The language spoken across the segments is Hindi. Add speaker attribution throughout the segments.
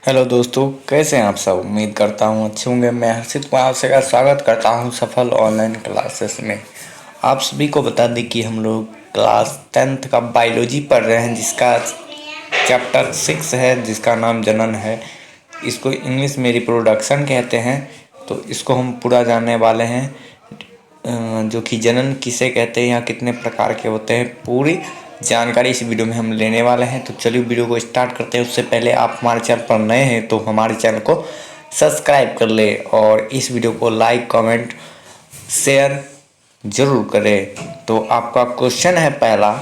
Speaker 1: हेलो दोस्तों, कैसे हैं आप सब। उम्मीद करता हूँ अच्छे होंगे। मैं हर्षित कुमार आप सबका स्वागत करता हूँ सफल ऑनलाइन क्लासेस में। आप सभी को बता दें कि हम लोग क्लास 10th का बायोलॉजी पढ़ रहे हैं, जिसका चैप्टर 6 है, जिसका नाम जनन है। इसको इंग्लिश में रिप्रोडक्शन कहते हैं। तो इसको हम पूरा जानने वाले हैं, जो कि जनन किसे कहते हैं या कितने प्रकार के होते हैं, पूरी जानकारी इस वीडियो में हम लेने वाले हैं। तो चलिए वीडियो को स्टार्ट करते हैं। उससे पहले आप हमारे चैनल पर नए हैं तो हमारे चैनल को सब्सक्राइब कर ले और इस वीडियो को लाइक कमेंट शेयर जरूर करें। तो आपका क्वेश्चन है पहला,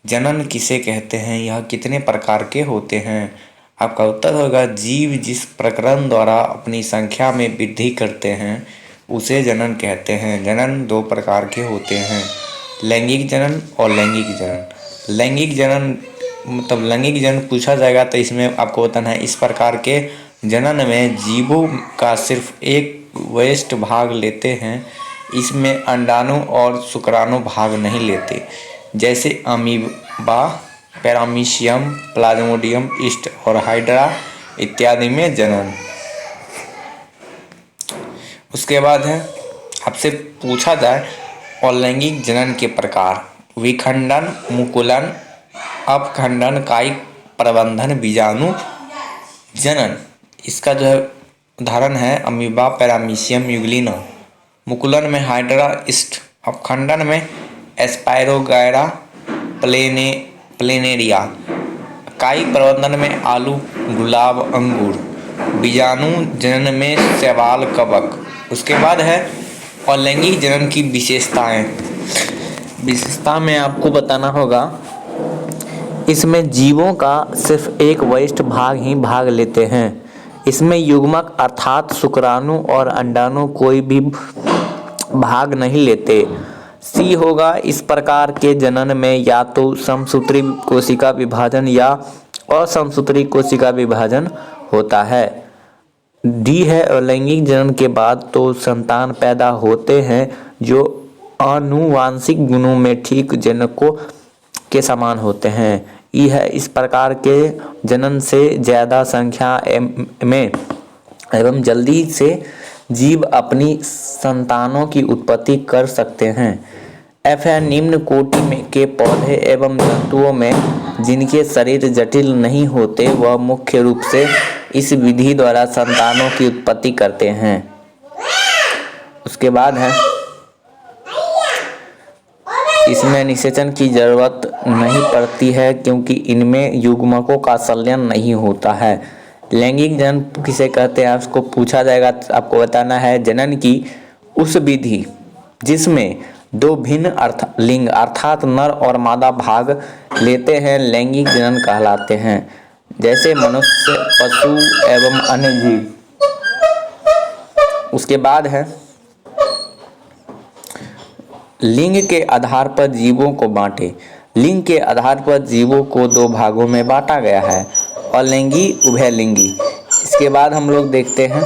Speaker 1: जनन किसे कहते हैं, यह कितने प्रकार के होते हैं। आपका उत्तर होगा जीव जिस प्रकरण द्वारा अपनी संख्या में वृद्धि करते हैं उसे जनन कहते हैं। जनन दो प्रकार के होते हैं, लैंगिक जनन और लैंगिक जनन। लैंगिक जनन मतलब लैंगिक जनन पूछा जाएगा तो इसमें आपको बताना है, इस प्रकार के जनन में जीवों का सिर्फ एक वयस्क भाग लेते हैं। इसमें अंडाणु और शुक्राणु भाग नहीं लेते, जैसे अमीबा, पैरामीशियम, प्लाज्मोडियम, ईस्ट और हाइड्रा इत्यादि में जनन। उसके बाद है, आपसे पूछा जाए अलैंगिक जनन के प्रकार, विखंडन, मुकुलन, अपखंडन, कायिक प्रबंधन, बीजाणु जनन। इसका जो है उदाहरण है अमीबा, पैरामीशियम, यूग्लिना। मुकुलन में हाइड्रा, ईस्ट। अपखंडन में एस्पायरोगायरा, प्लेनेरिया। कायिक प्रबंधन में आलू, गुलाब, अंगूर। बीजाणु जनन में शैवाल, कवक। उसके बाद है अलैंगिक जनन की विशेषताएं। विशेषता में आपको बताना होगा, इसमें जीवों का सिर्फ एक वयस्क भाग ही भाग लेते हैं। इसमें युग्मक अर्थात शुक्राणु और अंडाणु कोई भी भाग नहीं लेते। सी होगा, इस प्रकार के जनन में या तो समसूत्री कोशिका विभाजन या असमसूत्री कोशिका विभाजन होता है। डी है, अलैंगिक जनन के बाद तो संतान पैदा होते हैं जो आनुवांशिक गुणों में ठीक जनकों के समान होते हैं। ई है, इस प्रकार के जनन से ज्यादा संख्या में एवं जल्दी से जीव अपनी संतानों की उत्पत्ति कर सकते हैं। एफ है, निम्न कोटि में के पौधे एवं जंतुओं में जिनके शरीर जटिल नहीं होते वह मुख्य रूप से इस विधि द्वारा संतानों की उत्पत्ति करते हैं। उसके बाद है, इसमें निषेचन की जरूरत नहीं पड़ती है क्योंकि इनमें युग्मकों का संलयन नहीं होता है। लैंगिक जनन किसे कहते हैं आपको पूछा जाएगा, आपको बताना है जनन की उस विधि जिसमें दो भिन्न लिंग अर्थात नर और मादा भाग लेते हैं लैंगिक जनन कहलाते हैं, जैसे मनुष्य, पशु एवं अन्य जीव। उसके बाद है, लिंग के आधार पर जीवों को बांटे। लिंग के आधार पर जीवों को दो भागों में बांटा गया है, अलैंगी, उभयलिंगी। इसके बाद हम लोग देखते हैं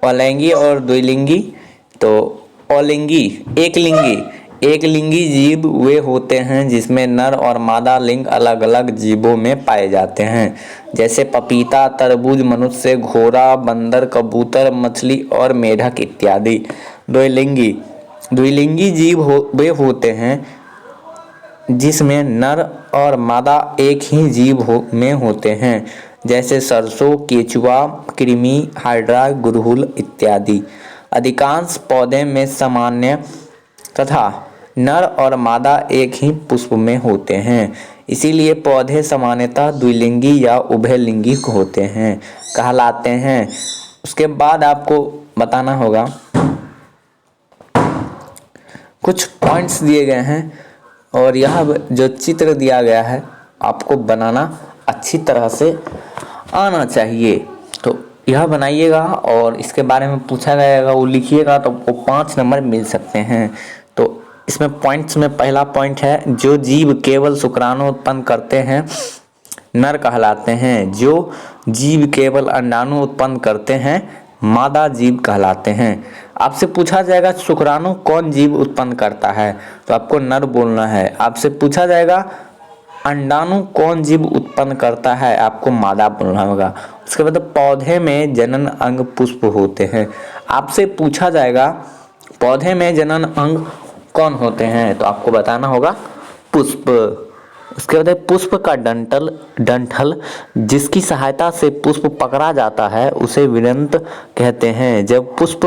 Speaker 1: अलैंगी और द्विलिंगी। तो अलिंगी, एक लिंगी जीव वे होते हैं जिसमें नर और मादा लिंग अलग अलग जीवों में पाए जाते हैं, जैसे पपीता, तरबूज, मनुष्य, घोड़ा, बंदर, कबूतर, मछली और मेढक इत्यादि। द्विलिंगी जीव वे होते हैं जिसमें नर और मादा एक ही जीव में होते हैं, जैसे सरसों, केचुआ, कृमि, हाइड्रा, गुड़हल इत्यादि। अधिकांश पौधे में सामान्य तथा नर और मादा एक ही पुष्प में होते हैं, इसीलिए पौधे सामान्यतः द्विलिंगी या उभयलिंगी होते हैं कहलाते हैं। उसके बाद आपको बताना होगा, कुछ पॉइंट्स दिए गए हैं और यह जो चित्र दिया गया है आपको बनाना अच्छी तरह से आना चाहिए। तो यह बनाइएगा और इसके बारे में पूछा जाएगा वो लिखिएगा तो आपको 5 नंबर मिल सकते हैं। तो इसमें पॉइंट्स में पहला पॉइंट है, जो जीव केवल शुक्राणु उत्पन्न करते हैं नर कहलाते हैं, जो जीव केवल अंडाणु उत्पन्न करते हैं मादा जीव कहलाते हैं। आपसे पूछा जाएगा शुक्राणु कौन जीव उत्पन्न करता है तो आपको नर बोलना है। आपसे पूछा जाएगा अंडाणु कौन जीव उत्पन्न करता है? आपको मादा बोलना होगा। उसके बाद पौधे में जनन अंग पुष्प होते हैं। आपसे पूछा जाएगा पौधे में जनन अंग कौन होते हैं, तो आपको बताना होगा पुष्प। उसके बाद पुष्प का डंठल जिसकी सहायता से पुष्प पकड़ा जाता है उसे विरंत कहते हैं। जब पुष्प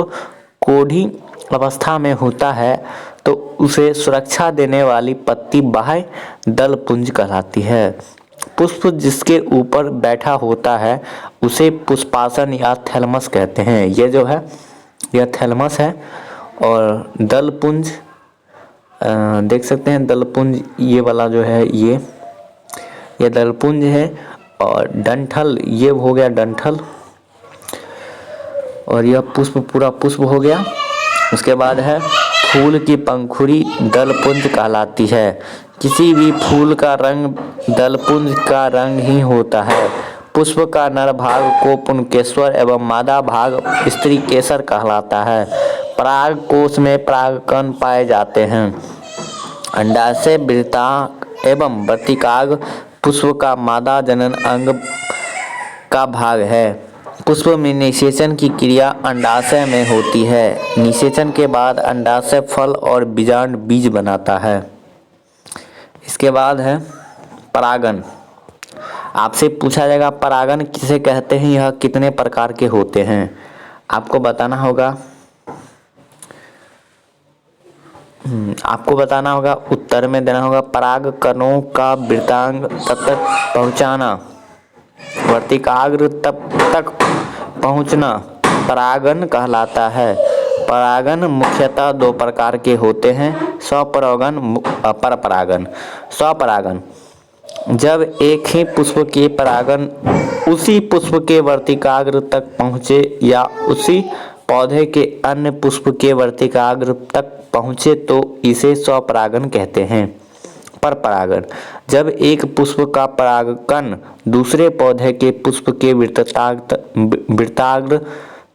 Speaker 1: कोढ़ी अवस्था में होता है तो उसे सुरक्षा देने वाली पत्ती बाह्य दलपुंज कहलाती है। पुष्प जिसके ऊपर बैठा होता है उसे पुष्पासन या थैलमस कहते हैं। ये जो है यह थैलमस है और दलपुंज देख सकते हैं, दलपुंज ये वाला जो है ये दलपुंज है और डंठल ये हो गया डंठल और यह पुष्प पूरा पुष्प हो गया। उसके बाद है फूल की पंखुड़ी दलपुंज कहलाती है। किसी भी फूल का रंग दलपुंज का रंग ही होता है। पुष्प का नर भाग को पुंकेसर एवं मादा भाग स्त्री केसर कहलाता है। पराग कोश में परागकण पाए जाते हैं। अंडाशय वृत्तांग एवं वर्तिकाग्र पुष्प का मादा जनन अंग का भाग है। पुष्प में निषेचन की क्रिया अंडाशय में होती है। निषेचन के बाद अंडाशय फल और बीजांड बीज बनाता है। इसके बाद है परागन। आपसे पूछा जाएगा परागन किसे कहते हैं, यह कितने प्रकार के होते हैं, आपको बताना होगा। उत्तर में देना होगा पराग कणों का वृत्तांग तक पहुंचाना, वर्तिकाग्र तक पहुंचना परागन कहलाता है। परागन मुख्यतः दो प्रकार के होते हैं, स्वपरागन परपरागन। स्वपरागन जब एक ही पुष्प के परागन उसी पुष्प के वर्तिकाग्र तक पहुँचे या उसी पौधे के अन्य पुष्प के वर्तिकाग्र तक पहुँचे तो इसे स्वपरागन कहते हैं। परपरागन जब एक पुष्प का परागकण दूसरे पौधे के पुष्प के वृत्ताग्र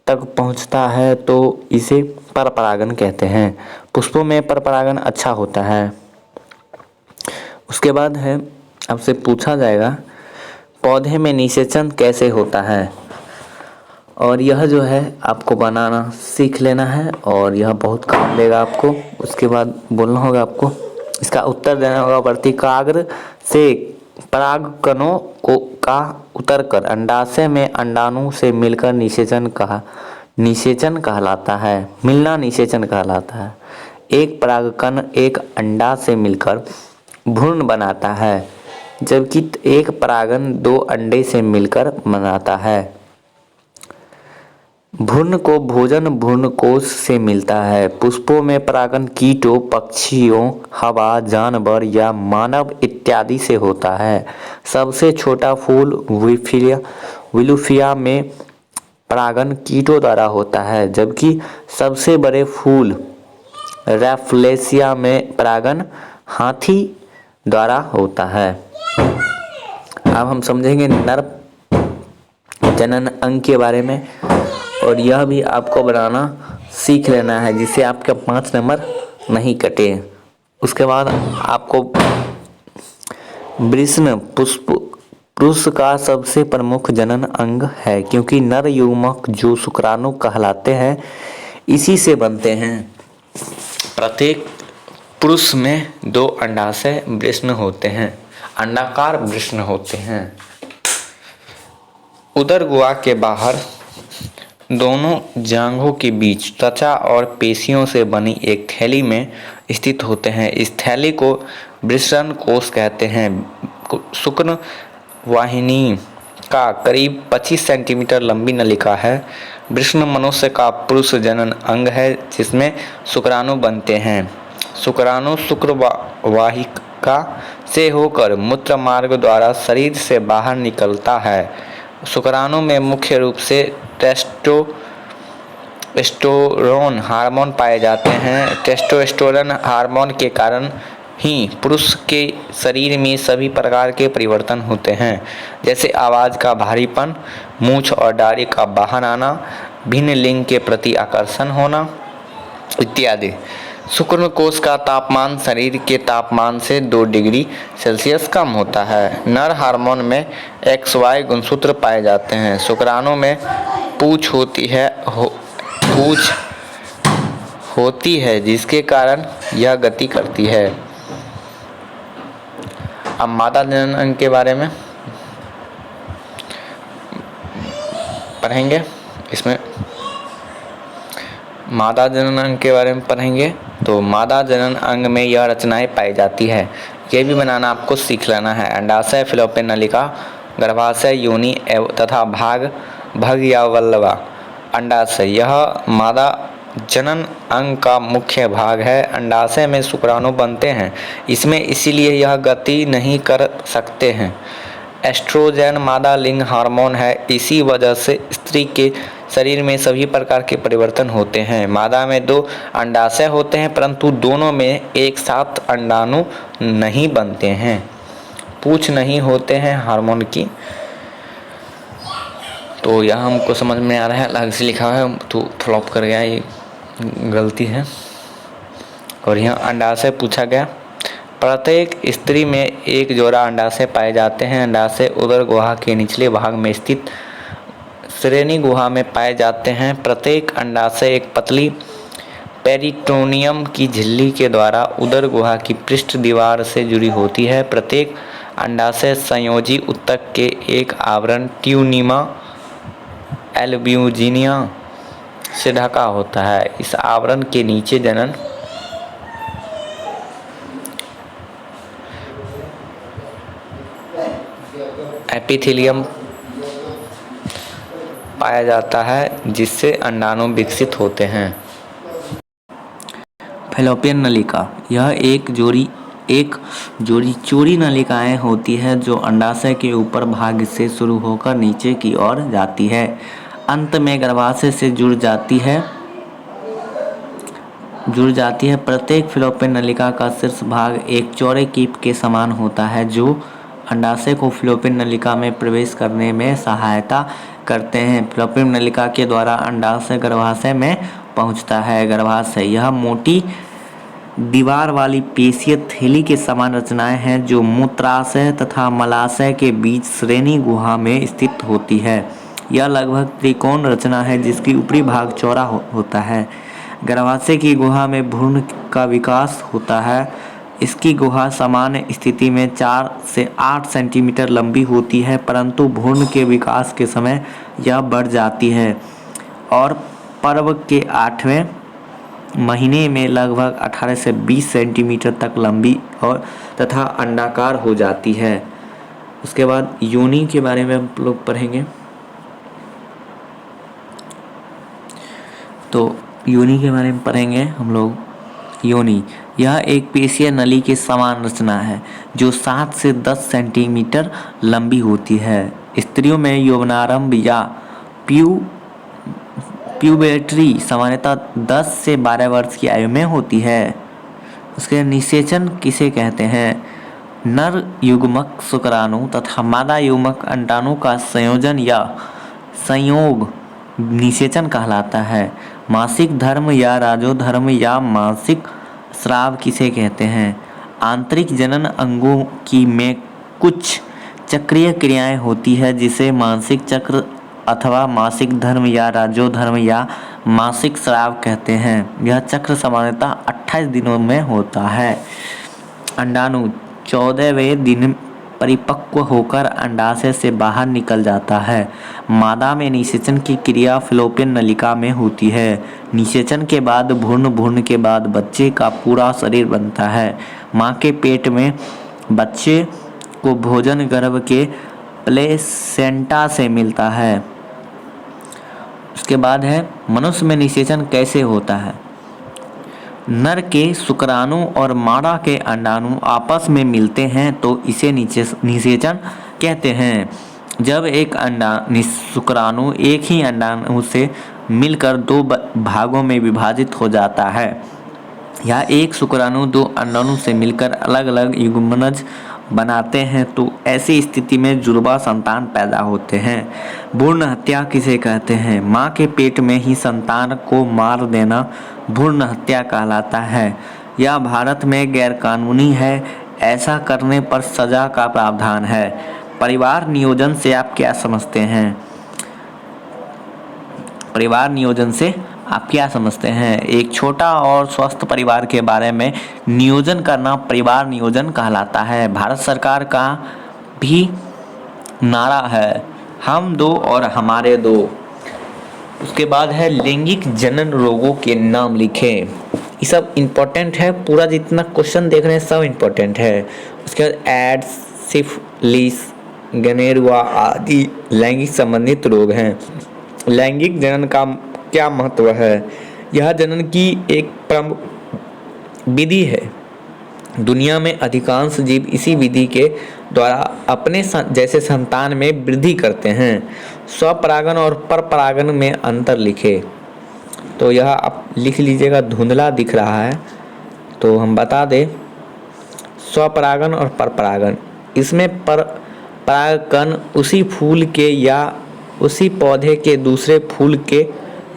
Speaker 1: तक पहुँचता है तो इसे परपरागन कहते हैं। पुष्पों में परपरागन अच्छा होता है। उसके बाद है आपसे पूछा जाएगा पौधे में निषेचन कैसे होता है, और यह जो है आपको बनाना सीख लेना है और यह बहुत काम देगा आपको। उसके बाद बोलना होगा आपको, इसका उत्तर देना होगा वर्तिकाग्र से परागकणों का उतरकर अंडाशय में अंडाणु से मिलकर निषेचन कहलाता है। मिलना निषेचन कहलाता है। एक परागकण एक अंडा से मिलकर भ्रूण बनाता है जबकि एक परागन दो अंडे से मिलकर बनाता है। भ्रूण को भोजन भ्रूणकोश से मिलता है। पुष्पों में परागन कीटों, पक्षियों, हवा, जानवर या मानव इत्यादि से होता है। सबसे छोटा फूल विलुफिया में परागन कीटों द्वारा होता है जबकि सबसे बड़े फूल रैफलेसिया में परागन हाथी द्वारा होता है। अब हम समझेंगे नर जनन अंग के बारे में और यह भी आपको बनाना सीख लेना है जिससे आपके 5 नंबर नहीं कटे। उसके बाद आपको वृषण पुरुष का सबसे प्रमुख जनन अंग है क्योंकि नर युग्मक जो शुक्राणु कहलाते हैं इसी से बनते हैं। प्रत्येक पुरुष में 2 अंडाशय वृषण होते हैं, अंडाकार वृषण होते हैं। उदर गुहा के बाहर दोनों जांघों के बीच त्वचा और पेशियों से बनी एक थैली में स्थित होते हैं। इस थैली को वृषण कोश कहते हैं। शुक्र वाहिनी का करीब 25 सेंटीमीटर लंबी नलिका है। वृषण मनुष्य का पुरुष जनन अंग है जिसमें शुक्राणु बनते हैं। शुक्राणु शुक्र वाहिका से होकर मूत्र मार्ग द्वारा शरीर से बाहर निकलता है। शुक्राणु में मुख्य रूप से टेस्टोस्टेरोन हार्मोन पाए जाते हैं। टेस्टोस्टेरोन हार्मोन के कारण ही पुरुष के शरीर में सभी प्रकार के परिवर्तन होते हैं जैसे आवाज़ का भारीपन, मूंछ और दाढ़ी का बाहर आना, भिन्न लिंग के प्रति आकर्षण होना इत्यादि। शुक्र कोश का तापमान शरीर के तापमान से 2 डिग्री सेल्सियस कम होता है। नर हार्मोन में XY गुणसूत्र पाए जाते हैं। शुक्राणु में पूंछ होती है जिसके कारण यह गति करती है। अब मादा जनन अंग के बारे में पढ़ेंगे। इसमें मादा जनन अंग के बारे में पढ़ेंगे। तो मादा जनन अंग में यह रचनाएं पाई जाती है, ये भी बनाना आपको सीख लेना है। अंडाशय, फैलोपियन नलिका, गर्भाशय, योनि तथा भग या वल्लवा। अंडाशय यह मादा जनन अंग का मुख्य भाग है। अंडाशय में शुक्राणु बनते हैं, इसमें इसीलिए यह गति नहीं कर सकते हैं। एस्ट्रोजन मादा लिंग हार्मोन है, इसी वजह से स्त्री के शरीर में सभी प्रकार के परिवर्तन होते हैं। मादा में 2 अंडाशय होते हैं, परंतु दोनों में एक साथ अंडाणु नहीं बनते हैं। पूंछ नहीं होते हैं हार्मोन की। तो यह हमको समझ में आ रहा है, अलग से लिखा है तो फ्लॉप कर गया, ये गलती है। और यहाँ अंडाशय पूछा गया। प्रत्येक स्त्री में एक जोड़ा अंडाशय पाए जाते हैं। अंडाशय उदर गुहा के निचले भाग में स्थित श्रेणी गुहा में पाए जाते हैं। प्रत्येक अंडाशय एक पतली पेरिटोनियम की झिल्ली के द्वारा उदर गुहा की पृष्ठ दीवार से जुड़ी होती है। प्रत्येक अंडाशय संयोजी ऊतक के एक आवरण ट्यूनिमा एल्ब्यूजिनिया से ढका होता है। इस आवरण के नीचे जनन एपिथेलियम पाया जाता है, जिससे अंडाणु विकसित होते हैं। फैलोपियन नलिका यह एक जोड़ी चौड़ी नलिकाएं होती है जो अंडाशय के ऊपर भाग से शुरू होकर नीचे की ओर जाती है, अंत में गर्भाशय से जुड़ जाती है। प्रत्येक फैलोपियन नलिका का शीर्ष भाग एक चौड़े कीप के समान होता है जो अंडाशय को फैलोपियन नलिका में प्रवेश करने में सहायता करते हैं। फैलोपियन नलिका के द्वारा अंडाशय गर्भाशय में पहुंचता है। गर्भाशय यह मोटी दीवार वाली पेशीय थैली के समान रचनाएं हैं जो मूत्राशय तथा मलाशय के बीच श्रेणी गुहा में स्थित होती है। यह लगभग त्रिकोण रचना है जिसकी ऊपरी भाग चौड़ा होता है। गर्भाशय की गुहा में भ्रूण का विकास होता है। इसकी गुहा सामान्य स्थिति में 4 से 8 सेंटीमीटर लंबी होती है, परंतु भ्रूण के विकास के समय यह बढ़ जाती है और पर्व के 8वें महीने में लगभग 18 से 20 सेंटीमीटर तक लंबी और तथा अंडाकार हो जाती है। उसके बाद योनि के बारे में हम लोग पढ़ेंगे। तो योनि के बारे में पढ़ेंगे हम लोग। योनि यह एक पेशीय नली के समान रचना है जो 7 से 10 सेंटीमीटर लंबी होती है। स्त्रियों में यौवनारंभ या प्यूबर्टी सामान्यतः 10 से 12 वर्ष की आयु में होती है। उसके निषेचन किसे कहते हैं? नर युग्मक शुक्राणु तथा मादा युग्मक अंडाणु का संयोजन या संयोग निषेचन कहलाता है। मासिक धर्म या राजोधर्म या मासिक स्राव किसे कहते हैं? आंतरिक जनन अंगों की में कुछ चक्रीय क्रियाएं होती है जिसे मासिक चक्र अथवा मासिक धर्म या राजोधर्म या मासिक स्राव कहते हैं। यह चक्र सामान्यतः 28 दिनों में होता है। अंडाणु 14वें दिन परिपक्व होकर अंडाशय से बाहर निकल जाता है। मादा में निषेचन की क्रिया फैलोपियन नलिका में होती है। निषेचन के बाद भ्रूण के बाद बच्चे का पूरा शरीर बनता है। माँ के पेट में बच्चे को भोजन गर्भ के प्लेसेंटा से मिलता है। उसके बाद है मनुष्य में निषेचन कैसे होता है? नर के शुक्राणु और मादा के अंडाणु आपस में मिलते हैं तो इसे निषेचन कहते हैं। जब एक शुक्राणु एक ही अंडाणु से मिलकर 2 भागों में विभाजित हो जाता है या एक शुक्राणु 2 अंडाणु से मिलकर अलग अलग युग्मनज बनाते हैं तो ऐसी स्थिति में जुड़वा संतान पैदा होते हैं। भ्रूण हत्या किसे कहते हैं? माँ के पेट में ही संतान को मार देना भ्रूण हत्या कहलाता है। यह भारत में गैरकानूनी है। ऐसा करने पर सजा का प्रावधान है। परिवार नियोजन से आप क्या समझते हैं? परिवार नियोजन से आप क्या समझते हैं? एक छोटा और स्वस्थ परिवार के बारे में नियोजन करना परिवार नियोजन कहलाता है। भारत सरकार का भी नारा है, हम दो और हमारे दो। उसके बाद है लैंगिक जनन रोगों के नाम लिखें। ये सब इम्पोर्टेंट है, पूरा जितना क्वेश्चन देख रहे हैं सब इम्पोर्टेंट है। उसके बाद एड्स, सिफिलिस, गनोरिया आदि लैंगिक संबंधित रोग हैं। लैंगिक जनन का क्या महत्व है? यह जनन की एक प्रमुख विधि है। दुनिया में अधिकांश जीव इसी विधि के द्वारा अपने जैसे संतान में वृद्धि करते हैं। स्वपरागन और परपरागन में अंतर लिखे। तो यह आप लिख लीजिएगा, धुंधला दिख रहा है तो हम बता दें। स्वपरागन और परपरागन, इसमें परागकण उसी फूल के या उसी पौधे के दूसरे फूल के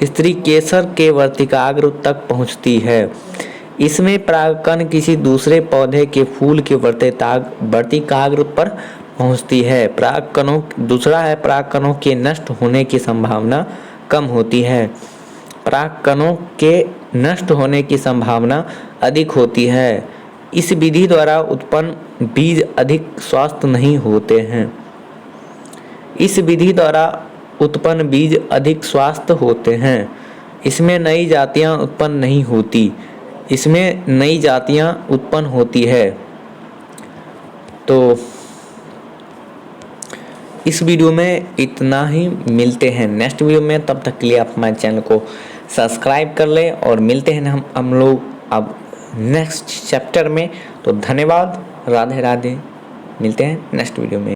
Speaker 1: स्त्री केसर के वर्तिकाग्र तक पहुंचती है। इसमें परागकण किसी दूसरे पौधे के फूल के वर्तिकाग्र पर पहुंचती है। दूसरा है परागकणों के नष्ट होने की संभावना कम होती है। परागकणों के नष्ट होने की संभावना अधिक होती है। इस विधि द्वारा उत्पन्न बीज अधिक स्वस्थ नहीं होते हैं। इस विधि द्वारा उत्पन्न बीज अधिक स्वास्थ्य होते हैं। इसमें नई जातियां उत्पन्न नहीं होती, इसमें नई जातियां उत्पन्न होती है। तो इस वीडियो में इतना ही, मिलते हैं नेक्स्ट वीडियो में। तब तक के लिए आप हमारे चैनल को सब्सक्राइब कर लें और मिलते हैं हम लोग अब नेक्स्ट चैप्टर में। तो धन्यवाद, राधे राधे, मिलते हैं नेक्स्ट वीडियो में।